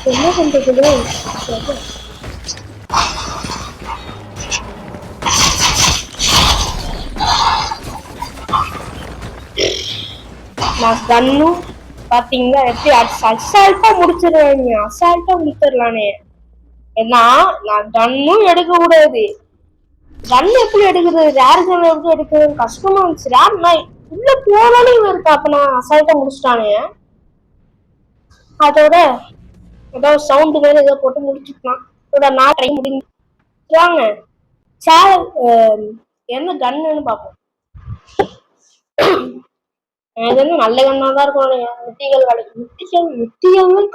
என்ன பண்றது? நான் கண்ணும் பாத்தீங்கன்னா எப்படி அசால்ட்டா முடிச்சிருவேன். அசால்ட்டா முடிச்சிடலானே. ஏன்னா நான் கண்ணும் எடுக்க கூடாது. கன் எப்படி எடுக்கிறது, ரேர் கன் எப்படி எடுக்கிறது கஷ்டமா இருந்துச்சு. ரேர் நான் உள்ள போனாலே இருக்கா. அப்ப நான் அசால்ட்டா முடிச்சிட்டானே. அதோட ஏதோ சவுண்டு மேல ஏதோ போட்டு முடிச்சுக்கலாம். இதோட நான் ட்ரை முடிஞ்சாங்க. என்ன கன்னுன்னு பார்ப்போம். இது வந்து நல்ல கண்ணா தான் இருக்கும். முட்டிகள்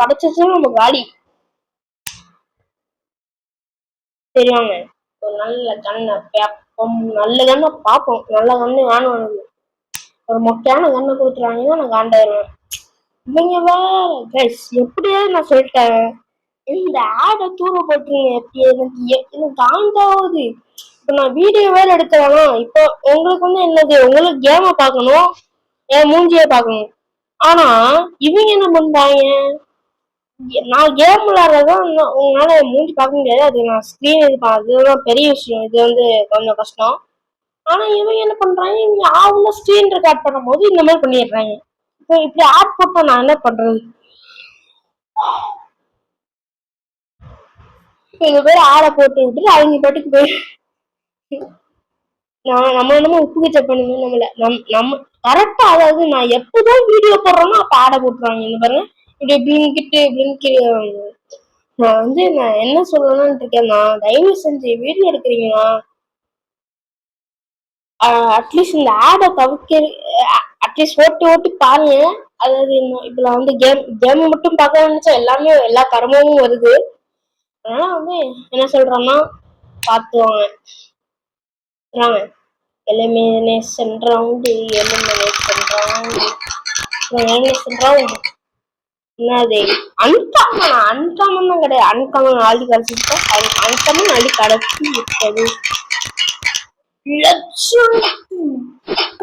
கிடைச்சிச்சுன்னா நம்ம காடி தெரியாங்க. ஒரு நல்ல கண்ணை பேப்போம். நல்ல கண்ணை பார்ப்போம். நல்ல கண்ணு வேணும் எனக்கு. ஒரு மொக்கையான கண்ணை கொடுத்துறாங்கன்னா நான் காண்டாயிருவேன். இவங்க வேற எப்படியாவது நான் சொல்லிட்டேன். இந்த ஆடை தூர போட்டுருங்க. எனக்கு காண்டாவது. இப்ப நான் வீடியோ வேற எடுக்கிறேன்னா இப்போ உங்களுக்கு வந்து என்னது, உங்களுக்கு கேமை பார்க்கணும், என் மூஞ்சியை பார்க்கணும். ஆனா இவங்க என்ன பண்றாங்க, நான் கேம் விளையாடுறதான் உங்களால மூஞ்சி பார்க்க முடியாது. அது நான் ஸ்கிரீன் இது அதுதான் பெரிய விஷயம். இது வந்து கொஞ்சம் கஷ்டம். ஆனா இவங்க என்ன பண்றாங்க, இவங்க அவங்க ஸ்கிரீன் ரெக்கார்ட் பண்ணும் போது இந்த மாதிரி பண்ணிடுறாங்க. இப்போ இப்படி ஆட் போட்டா நான் என்ன பண்றது? எங்க பேர் ஆடை போட்டு விட்டுட்டு அவங்க பாட்டுக்கு போய் நம்ம என்னமோ உப்பு செக் பண்ணுங்க. நம்ம கரெக்டா, அதாவது நான் எப்பதான் வீடியோ போடுறோமோ அப்ப ஆடை போட்டுருவாங்க. இந்த பாருங்க இப்படி பிளிங்கிட்டு நான் வந்து நான் என்ன சொல்லணும்னு இருக்கேன்னா, தயவு செஞ்சு வீடியோ எடுக்கிறீங்களா அட்லீஸ்ட் இந்த ஆடை அட்லீஸ்ட் ஓட்டி பாருங்க. அதாவது இப்ப நான் வந்து கேம் மட்டும் பார்க்க நினைச்சா எல்லாமே எல்லா கர்மமும் வருது. அதனால வந்து என்ன சொல்றேன்னா பார்த்துவாங்க. எலிமினேஷன் ரவுண்டு என்னது அன்காமன் தான் கிடையாது. அன்காமன் ஆடி கிடைச்சிருக்கோம். அன்காமன் ஆடி கிடைச்சி விட்டது.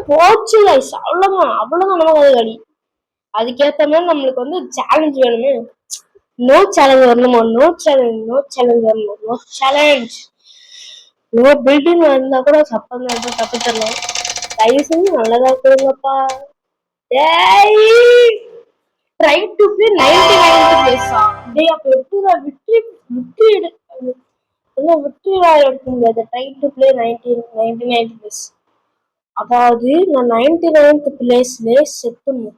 போச்சு கைஸ், அவ்வளவுதான் நமக்கு அது கடி. அதுக்கேற்ற மாதிரி நம்மளுக்கு வந்து சேலஞ்ச் வேணுமே. நோ சேலஞ்ச் வரணுமா? நோ சேலஞ்ச் வரணும். நோ சேலஞ்ச் நோ பில்டிங் இருந்தா கூட சப்பம் தான், தப்பு தரலாம். தயவு செஞ்சு நல்லதா கொடுங்கப்பா. Try to play 99th பிளேஸா? டேய் அப்ப எப்படிடா விட்டுடா எடுக்க முடியாது. Try to play 99th place. அதாவது நான் 99th பிளேஸ்ல செத்துணும்.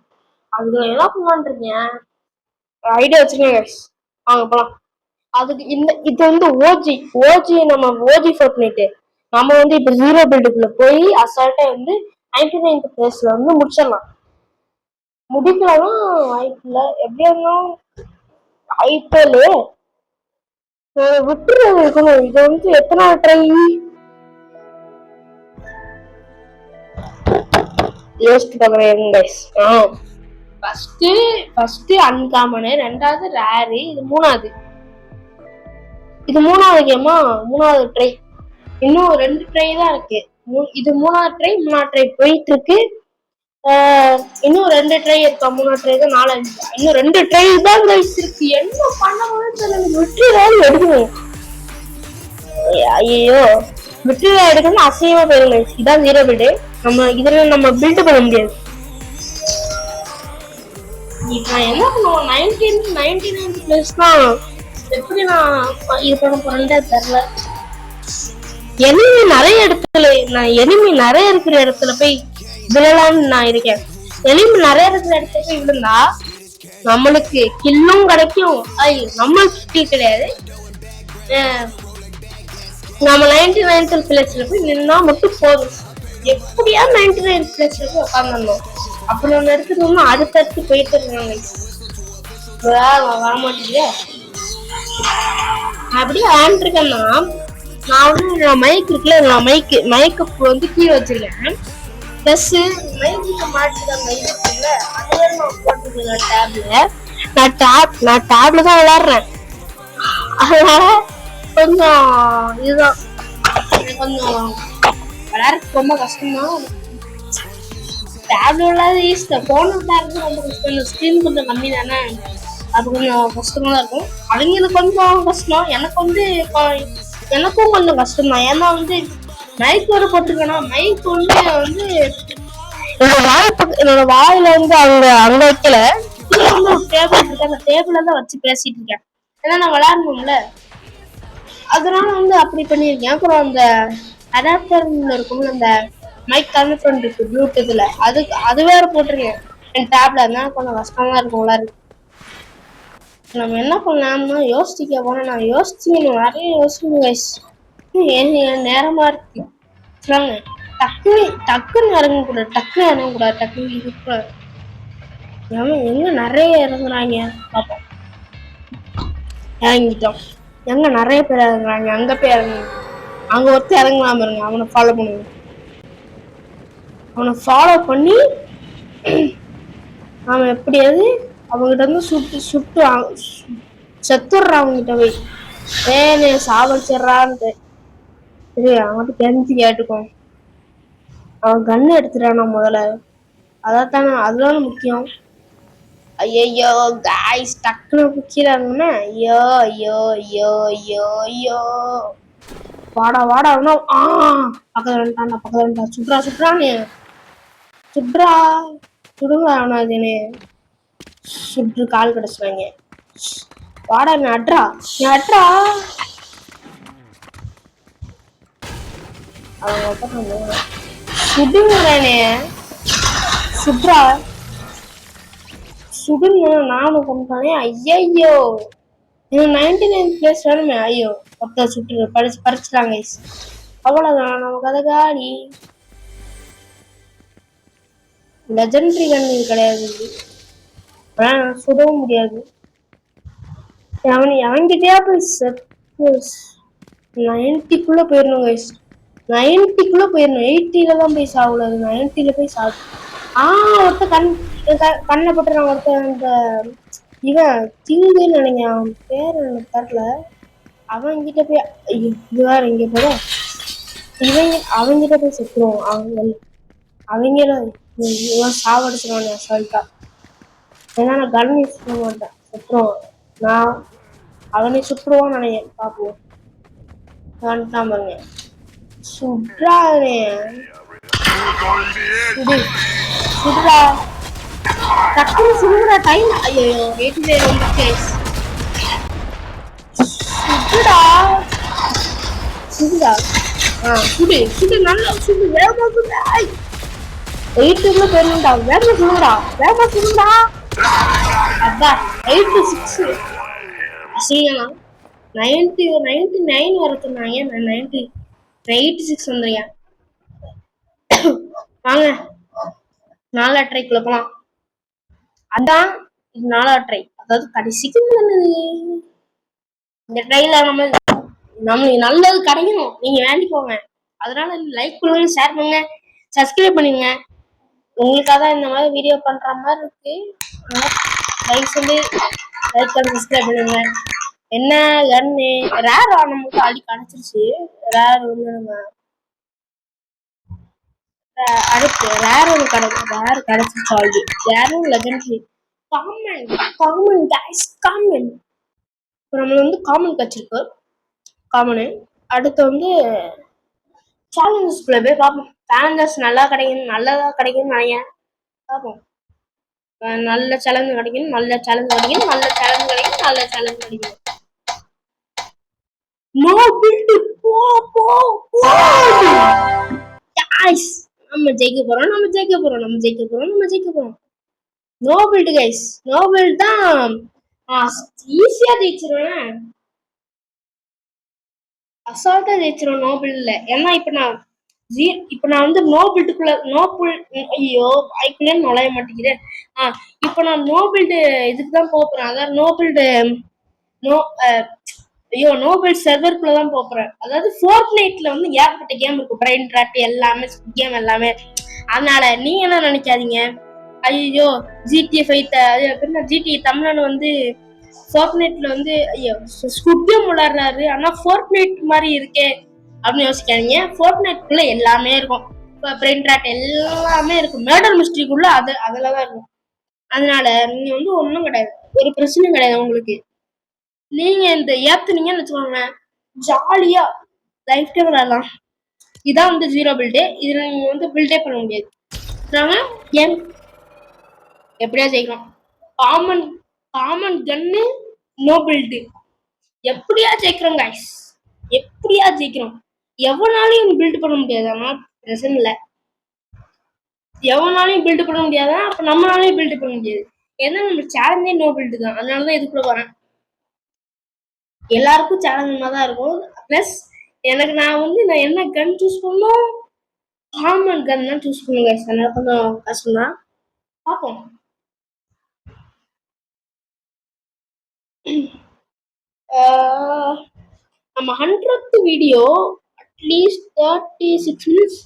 அதுக்கு நான் என்ன பண்ணலான்னு இருக்கேன், ஐடியா வச்சிருக்கேன். வாங்க போலாம். அதுக்கு இது வந்து ஓஜி நம்ம ஓஜி ஃபோர்ட்நைட். நம்ம வந்து இப்ப 0 பில்டுக்குள்ள போய் அசால்ட்டா வந்து 99th பிளேஸ்ல வந்து முடிச்சிடலாம். முடிக்கலாம் வாய்ப்பு இல்லை. எப்படி இருந்தாலும் ஐபிஎல் விட்டுறது இருக்கணும். இது வந்து எத்தனை ட்ரை யோசிச்சு பாக்குறேன். ஃபர்ஸ்ட் அன்காமனு, ரெண்டாவது ரேரு, இது மூணாவது கேமா, மூணாவது ட்ரை. இன்னும் 2 ட்ரை தான் இருக்கு. இது மூணாவது ட்ரை போயிட்டு இருக்கு. இன்னும் 2 ட்ரை இருக்கா? 3 ட்ரை தான், 4 இன்னும் 2 ட்ரை தான் கைஸ் இருக்கு. என்ன பண்ண முடியும்? விட்டுதான் எடுக்கணும். ஐயோ விட்டுதான் எடுக்கணும். அசிங்கமா போயிடும். இதான் 0 பில்டு. நம்ம இதுல நம்ம பில்டு பண்ண முடியாது. நான் என்ன பண்ணுவோம், 99th பிளேஸ் தான். எப்படி நான் இது பண்ண போறேன்னு தெரியல. எனிமி நிறைய இருக்கிற இடத்துல போய் விழலாம்னு நான் இருக்கேன். எனிமி நிறைய இருக்கிற இடத்துல போய் விழுந்தா நம்மளுக்கு கில்லும் கிடைக்கும். நம்மளுக்கு கில் கிடையாது. நம்ம 99th பிளேஸ்ல போய் நின்னா மட்டும் போதும். எப்படியா 99th பிளேஸ்ல போய் உட்காந்துடணும். அப்படி ஒண்ணு எடுத்துட்டு அடுத்தடுத்து போயிட்டு இருக்காங்க. வரமாட்டேங்குது. அப்படியே ஆண்டிருக்கேன்னா நான் வந்து மைக் இருக்குல்ல, நான் மைக்கு வந்து கீழே வச்சிருக்கேன். பிளஸ் மைக்கு மாட்டிருக்கேன். மைக் இருக்குல்ல, அதே நான் போட்டுருக்கேன் டேப்ல. நான் டேப்ல தான் விளையாடுறேன். அதனால கொஞ்சம் இதுதான் கொஞ்சம் விளையாடுறதுக்கு ரொம்ப கஷ்டம்தான். டேப்ல விளையாடுறது ஈஸி, போன் விளையாடுறது ரொம்ப கஷ்டம். ஸ்கிரீன் கொஞ்சம் கம்மி தானே. அது கொஞ்சம் கஷ்டமா தான் இருக்கும். அவங்களுக்கு கொஞ்சம் கஷ்டம், எனக்கு வந்து எனக்கும் கொஞ்சம் கஷ்டம் தான். ஏன்னா வந்து மைக் வர போட்டிருக்கேன்னா மைக் வந்து என்னோட வாயில வந்து அங்க வைக்கல, ஒரு டேபிள் இருக்கு, அந்த டேபிள்ல தான் வச்சு பேசிட்டு இருக்கேன். ஏன்னா நான் விளையாடணும்ல, அதனால வந்து அப்படி பண்ணியிருக்கேன். அப்புறம் அந்த அடாப்டர்ல இருக்கும் அந்த மைக் கனெக்ட் இருக்கு ப்ளூடூத்ல, அது வேற போட்டிருக்கேன் என் டேப்ல. அதனால கொஞ்சம் கஷ்டமா இருக்கும்ல. நம்ம என்ன பண்ணலாம்னா யோசிக்க போனா நான் யோசிச்சுக்கணும், நிறைய யோசிக்கணும் கைஸ். நேரமா இருக்கு சொல்லுங்க. டக்குன்னு இறங்கக்கூடாது, டக்குன்னு இருக்கக்கூடாது. எங்க நிறைய இறங்குறாங்க பாப்போம். இறங்கிட்டோம். எங்க நிறைய பேர் இறங்குறாங்க, அங்க போய் இறங்குங்க. அங்க ஒருத்தர் இறங்கலாம் பாருங்க, அவனை ஃபாலோ பண்ணுங்க. அவனை ஃபாலோ பண்ணி அவன் எப்படியாவது அவங்ககிட்ட இருந்து சுட்டு செத்துடுறான். அவங்ககிட்ட போய் ஏன்னு சாவடிச்சிடறான்ட்டு சரி அவன்கிட்ட கெஞ்சி கேட்டுக்கோம். அவன் கண்ணு எடுத்துட்டானா முதல்ல, அதாத்தானே, அதுதானே முக்கியம். ஐயோ காய்ஸ், டக்குனு முக்கிறாங்கன்னா ஐயோ ஐயோ ஐயோ ஐயோ ஐயோ. வாடா அவனா பக்கத்துல வந்துட்டான். சுடுறான்னு சுடுங்க அவனா. அதுன்னு சுட்டு கால் கிடைச்சிட்டாங்க. வாடா நீ அட்ரா அவங்க சுடுங்கண்ணே, சுடுங்க நானும் கொண்டானே. ஐயோ 99 பிளேஸ் வேணுமே. ஐயோ ஒருத்தர் சுட்டு பறிச்சுட்டாங்க. அவ்வளவுதான், நம்ம கதை காலி. லெஜெண்டரி கன் கிடையாது, சுடவும் முடியாது. அவன்கிட்டயா போய் 90க்குள்ள போயிடணும் கைஸ். 90க்குள்ள போயிடணும். 80ல தான் போய் சாவுலாது, 90ல போய் சாவு. ஒருத்த கண்ணை போட்டுறான். ஒருத்த அந்த இவன் திங்குன்னு நினைங்க, அவன் பேர் எனக்கு தரல. அவன்கிட்ட போய் இது வேற இங்க போல அவங்கிட்ட போய் செத்துருவோம். அவங்க சாவடிச்சிருவாங்க சொல்லிட்டா. ஏன்னா நான் கன் யூஸ் பண்ண மாட்டேன், செத்துருவான். நான் அவனை சுற்றுவான்னு நினைக்கிறேன். பாப்போம். வந்துட்டான் பாருங்க, சுடுறானே. சுடுறா டக்குனு சுடுறா. டைம் ஐயோ 89 வந்துச்சு. சுடுடா சுடு நல்லா சுடு, வேகமா சுடு. 8க்குள்ள போயிருந்தா வேகமா சுடுடா. அதான் 86 அசிங்கமா. 99 வர சொன்னாங்க, நான் 86 வந்துறியா. வாங்க 4 ட்ரைக்குள்ள போலாம். அதான் இது 4 ட்ரை, அதாவது கடைசிக்கு இந்த ட்ரைல நம்மளுக்கு நல்லது கிடைக்கணும், நீங்க வேண்டிக்கோங்க. அதனால லைக் பண்ணுங்க, ஷேர் பண்ணுங்க, சப்ஸ்கிரைப் பண்ணுங்க. உங்களுக்காக தான் இந்த மாதிரி வீடியோ பண்ற மாதிரி இருக்கு. லைக் சொல்லி லைக் பண்ணி சப்ஸ்கிரைப் பண்ணுங்க. என்ன கன்னு ரேர் நமக்கு ஆடி கிடைச்சிருச்சு. ரேர் வந்து நம்ம அடுத்து ரேர் ஒன்று கிடைச்சிருச்சு ஆல்ரெடி. ரேரும் லெஜெண்டரி காமன் கைஸ், காமன். இப்போ நம்ம வந்து காமன் கிடைச்சிருக்கு. காமனு அடுத்து வந்து சேலஞ்சஸ்குள்ள போய் பார்ப்போம். சேலஞ்சஸ் நல்லதா கிடைக்கும்னு நினைக்கிறேன். பார்ப்போம். நல்ல சேலஞ்சு கிடைக்கும். நோ பில்ட் guys, நம்ம ஜெயிக்க போறோம். No build guys, no build தான் ஈஸியா ஜெயிச்சிருவேன். அசால்ட்டா ஜெயிச்சிருவேன் நோ பில்ட்ல. ஏன்னா இப்ப நான் வந்து நோ பில்டுக்குள்ள ஐயோ வாய்க்குள்ளே நுழைய மாட்டேங்குது. இப்ப நான் நோ பில்டு இதுக்கு தான் போறேன். அதாவது நோ பில்டு சர்வருக்குள்ள தான் போறேன். அதாவது ஃபோர்ட்நைட்ல வந்து ஏகப்பட்ட கேம் இருக்கு, பிரைன் ட்ராட் எல்லாமே, கேம் எல்லாமே. அதனால நீங்க என்ன நினைக்காதீங்க, ஐயோ ஜிடிஏ 5 ஜிடி தமிழன் வந்து ஃபோர்ட்நைட்ல வந்து ஐயோ ஸ்குட் கேம் விளையாடுறாரு, ஆனா ஃபோர்ட்நைட் மாதிரி இருக்கே அப்படின்னு யோசிக்காதீங்க. ஃபோர்ட்நைட்குள்ள எல்லாமே இருக்கும். பிரைன் ட்ராட் எல்லாமே இருக்கும். மர்டர் மிஸ்ட்ரிக்குள்ள அதுலதான் இருக்கும். அதனால நீங்க வந்து ஒண்ணும் கிடையாது. ஒரு பிரச்சனையும் கிடையாது உங்களுக்கு. நீங்க இந்த ஏத்துனீங்கன்னு வச்சுக்கோங்க, ஜாலியா லைஃப் டைம் விளையாடலாம். இதான் வந்து ஜீரோ பில்டு. இதுல நீங்க வந்து பில்டே பண்ண முடியாது. நாங்க ஏன் எப்படியா ஜெயிக்கிறோம். காமன் காமன் கன்னு நோ பில்டு எப்படியா ஜெயிக்கிறோம் கைஸ், எப்படியா ஜெயிக்கிறோம். எவனாலையும் பில்ட் பண்ண முடியாது. ஆனா பிரச்சனை இல்லை, எவனாலையும் பில்ட் பண்ண முடியாதா, அப்ப நம்மளாலையும் பில்ட் பண்ண முடியாது. ஏன்னா நம்ம சேலஞ்சே நோ பில்டு தான். அதனாலதான் இதுக்குள்ள வரேன். எல்லாருக்கும் சேலஞ்சா தான் இருக்கும். பிளஸ் எனக்கு நான் என்ன கன் சூஸ் பண்ணோம், காமன் கன் தான் சூஸ் பண்ணுங்க. அதனால கொஞ்சம் கஷ்டம் தான். பார்ப்போம். நம்ம 100th வீடியோ அட்லீஸ்ட் 36 மினிட்ஸ்,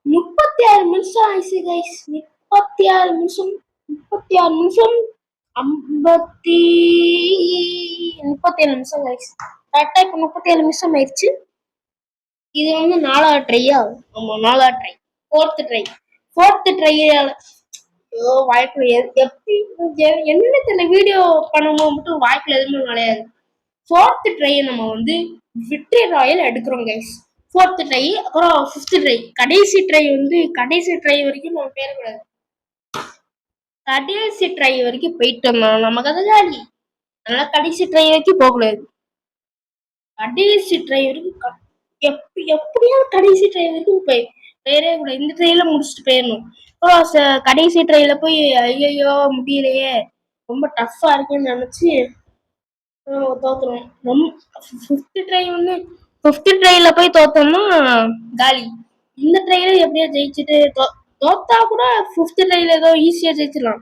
36 நிமிஷம் ஆயிடுச்சு கைஸ். 36 நிமிஷம் 37 நிமிஷம் கைஸ். கரெக்டா இப்ப 37 நிமிஷம் ஆயிடுச்சு. இது வந்து 4வது ட்ரையா? ஆமா 4வது ட்ரை. 4th ட்ரையால வாய்க்குள்ள எப்படி என்ன தெரியல, வீடியோ பண்ணும்போது மட்டும் வாய்க்குள்ள எதுவுமே நுழையாது. 4th ட்ரையை நம்ம வந்து விக்டரி ராயல் எடுக்கிறோம் கைஸ். 4th ட்ரை, அப்புறம் 5th ட்ரை. கடைசி ட்ரை வந்து கடைசி ட்ரை வரைக்கும் நம்ம பேரக்கூடாது. கடைசி ட்ரை வரைக்கும் போயிட்டு வந்தோம் நமக்கு அது ஜாலி. அதனால கடைசி ட்ரை வரைக்கும் போகக்கூடாது. கடைசி ட்ரை வரைக்கும் எப்படியா கடைசி ட்ரை வரைக்கும் போயிடவே கூடாது. இந்த ட்ரைல முடிச்சுட்டு போயிடணும். அப்புறம் கடைசி ட்ரைல போய் ஐயோ முடியலையே, ரொம்ப டஃப்பா இருக்குன்னு நினைச்சு தோத்துரும். 5th ட்ரைல போய் தோத்தோம்னா காலி. இந்த ட்ரைல எப்படியா ஜெயிச்சுட்டு தோத்தா கூட 5th ட்ரைல ஏதோ ஈஸியா ஜெயிச்சிடலாம்.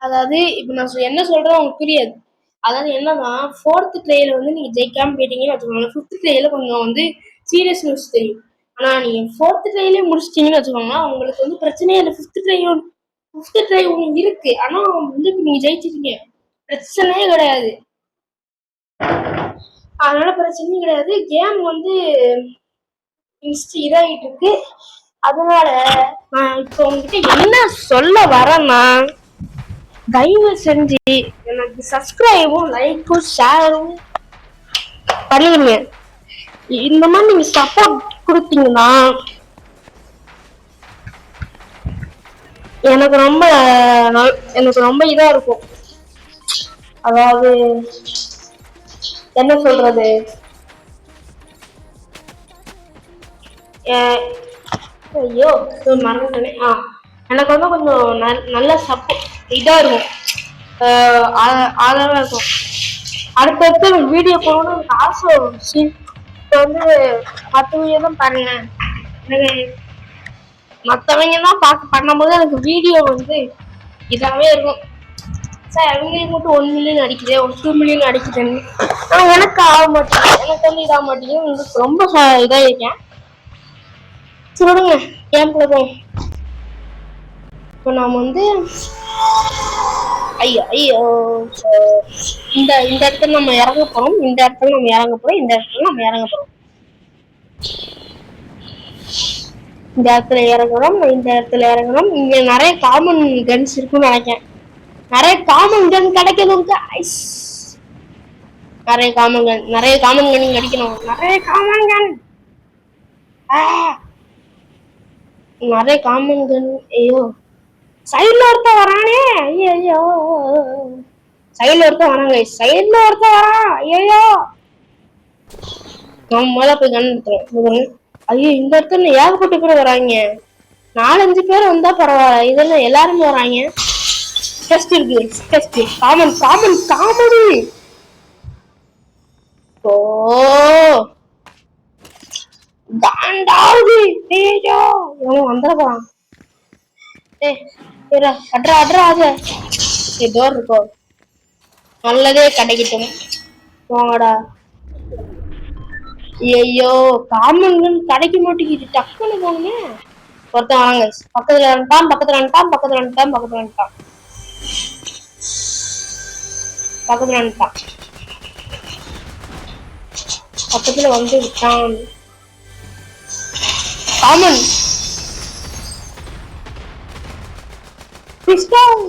அதாவது இப்ப நான் என்ன சொல்றேன் உங்களுக்கு புரியாது. அதாவது என்னன்னா 4th ட்ரைல வந்து நீங்க ஜெயிக்காம போயிட்டீங்கன்னு வச்சுக்கோங்க, 5th ட்ரைல கொஞ்சம் வந்து சீரியஸ்னஸ் தெரியும். ஆனா நீங்க 4th ட்ரைலே முடிச்சிட்டீங்கன்னு வச்சுக்கோங்க, உங்களுக்கு வந்து பிரச்சனையே இல்லை. 5th ட்ரை ஒண்ணு இருக்கு, ஆனா வந்து நீங்க ஜெயிச்சிட்டீங்க, பிரச்சனையே கிடையாது. அதனால பிரச்சனையும் கிடையாது. கேம் வந்து இதாகிட்டு இருக்கு. அதனால நான் இப்போ உங்ககிட்ட என்ன சொல்ல வரேன்னா, தயவு செஞ்சு எனக்கு சப்ஸ்கிரைபும் லைக்கும் ஷேரும் பண்ணிடுங்க. இந்த மாதிரி நீங்க சப்போர்ட் கொடுத்தீங்கன்னா எனக்கு ரொம்ப இதா இருக்கும். அதாவது என்ன சொல்றது, ஐயோ மறந்துட்டேனே. எனக்கு வந்து கொஞ்சம் நல்ல சப்போர்ட் இதா இருக்கும், ஆதரவா இருக்கும். அடுத்தடுத்து வீடியோ போகணும்னு எனக்கு ஆசை வரும். இப்போ வந்து மற்ற வீடியோ தான் பாருங்க, எனக்கு மற்றவங்க தான் பண்ணும்போது எனக்கு வீடியோ வந்து இதாகவே இருக்கும். சார் அவங்களுக்கு மட்டும் 1 மில்லியன் அடிக்குது, ஒரு 2 மில்லியன் அடிக்குதுன்னு. ஆனால் எனக்கு ஆக மாட்டேங்குது, எனக்கு வந்து இதாக மாட்டேங்குது. உங்களுக்கு ரொம்ப இதாக இருக்கேன். சொல்லுங்க கேம்ப்ல போய். இப்போ நாம் வந்து ஐயோ இந்த இடத்துல நம்ம இறங்க போறோம், இந்த இடத்துல நம்ம இறங்க போறோம், இந்த இடத்துல நம்ம இறங்க போறோம், இந்த இடத்துல இறங்கணும், இந்த இடத்துல இறங்கணும். இங்க நிறைய காமன் கன்ஸ் இருக்குன்னு நினைக்கிறேன். நிறைய காமன் கன் கிடைக்கணும் கைஸ். நிறைய காமன் கன் கிடைக்கணும். நிறைய காமன் கன் ஐயோ சைட்ல ஒருத்த வரானே, ஐயோ சைட்ல ஒருத்த வராங்க, சைட்ல ஒருத்த வரான். ஐயோ நம்ம முதல்ல போய் கன் எடுத்துறோம். ஐயோ இந்த இடத்துல ஏகப்பட்ட பேர் வராங்க. 4-5 பேர் வந்தா பரவாயில்ல, இதெல்லாம் எல்லாருமே வராங்க. டெஸ்ட் இருக்கு, டெஸ்ட் காமெடி. ஓ காண்டாவுது. ஐயோ இவன் வந்துடுறான். ஏதோ இருக்கும், நல்லதே கிடைக்கட்டும் வாங்கடா. ஐயோ காமன் கிடைக்க மாட்டேங்குது, டக்குன்னு போனுங்க. ஒருத்தன் வாங்க, பக்கத்துல வந்துட்டான். பக்கத்துல வந்து விட்டான். காமன் பிஸ்டல்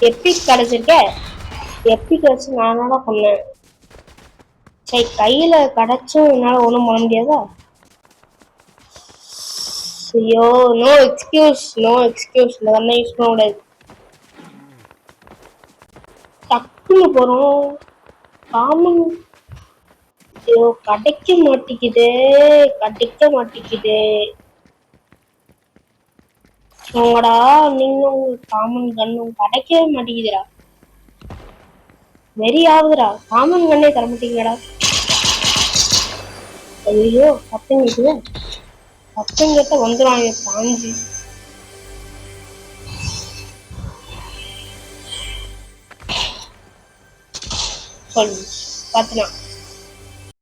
எப்பிக் கிடைச்சிருக்க. எப்பிக் வச்சு நான் என்னடா பண்ணேன்? சரி கையில கிடைச்சும் என்னால ஒண்ணும் பண்ண முடியாதா? ஐயோ நோ எக்ஸ்கியூஸ், நோ எக்ஸ்கியூஸ். இந்த கண்ணை யூஸ் பண்ண கூடாது. டக்குன்னு போறோம். காமன். ஐயோ கிடைக்க மாட்டேங்குது, கிடைக்க மாட்டேங்குது. உங்களடா நீங்க உங்க காமன் கண்ணும் கிடைக்கவே மாட்டேங்குதுடா. வெறி ஆகுதுடா. காமன் கண்ணே தர மாட்டீங்கடா. ஐயோ சத்தம் கேக்குது. சத்தம் கேட்ட வந்துடுவாங்க பாஞ்சு. சொல்லு பாத்துனா